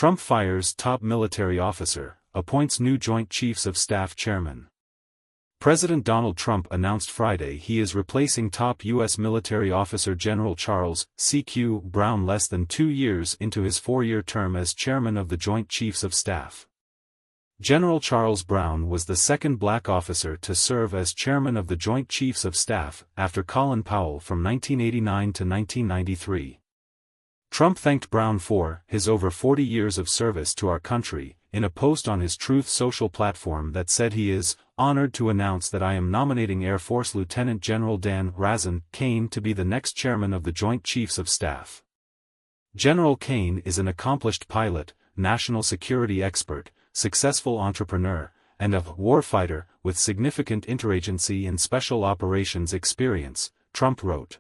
Trump fires top military officer, appoints new Joint Chiefs of Staff chairman. President Donald Trump announced Friday he is replacing top U.S. military officer General Charles C.Q. Brown less than 2 years into his 4-year term as chairman of the Joint Chiefs of Staff. General Charles Brown was the second black officer to serve as chairman of the Joint Chiefs of Staff after Colin Powell from 1989 to 1993. Trump thanked Brown for his over 40 years of service to our country, in a post on his Truth Social platform that said he is honored to announce that I am nominating Air Force Lieutenant General Dan Razan Kane to be the next chairman of the Joint Chiefs of Staff. General Kane is an accomplished pilot, national security expert, successful entrepreneur, and a warfighter with significant interagency and special operations experience, Trump wrote.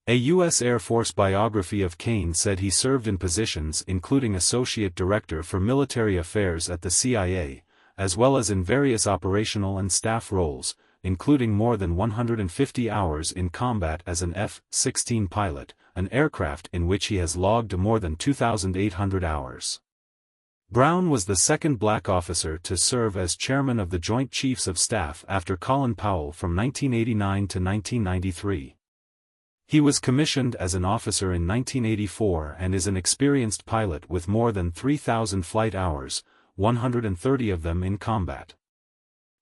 A U.S. Air Force biography of Kane said he served in positions including Associate Director for Military Affairs at the CIA, as well as in various operational and staff roles, including more than 150 hours in combat as an F-16 pilot, an aircraft in which he has logged more than 2,800 hours. Brown was the second black officer to serve as chairman of the Joint Chiefs of Staff after Colin Powell from 1989 to 1993. He was commissioned as an officer in 1984 and is an experienced pilot with more than 3,000 flight hours, 130 of them in combat.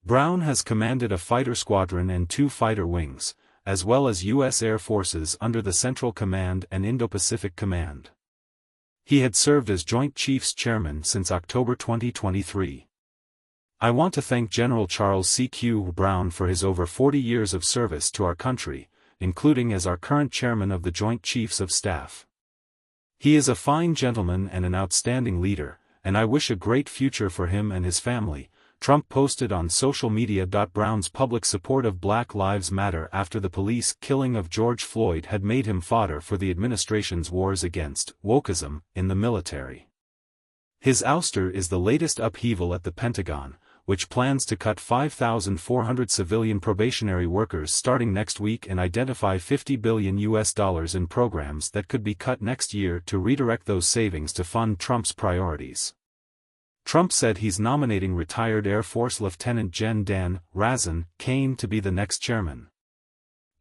Brown has commanded a fighter squadron and 2 fighter wings, as well as U.S. Air Forces under the Central Command and Indo-Pacific Command. He had served as Joint Chiefs Chairman since October 2023. I want to thank General Charles C.Q. Brown for his over 40 years of service to our country, including as our current chairman of the Joint Chiefs of Staff. He is a fine gentleman and an outstanding leader, and I wish a great future for him and his family, Trump posted on social media. Brown's public support of Black Lives Matter after the police killing of George Floyd had made him fodder for the administration's wars against wokeism in the military. His ouster is the latest upheaval at the Pentagon, which plans to cut 5,400 civilian probationary workers starting next week and identify $50 billion in programs that could be cut next year to redirect those savings to fund Trump's priorities. Trump said he's nominating retired Air Force Lieutenant Gen. Dan Razan Kane to be the next chairman.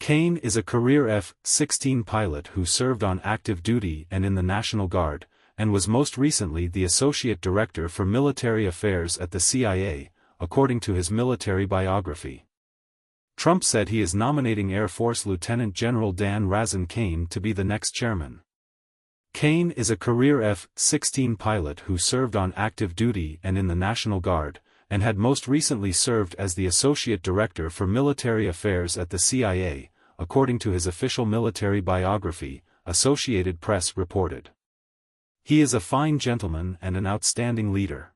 Kane is a career F-16 pilot who served on active duty and in the National Guard, and was most recently the Associate Director for Military Affairs at the CIA, according to his military biography. Trump said he is nominating Air Force Lieutenant General Dan Razan Kane to be the next chairman. Kane is a career F-16 pilot who served on active duty and in the National Guard, and had most recently served as the Associate Director for Military Affairs at the CIA, according to his official military biography, Associated Press reported. He is a fine gentleman and an outstanding leader.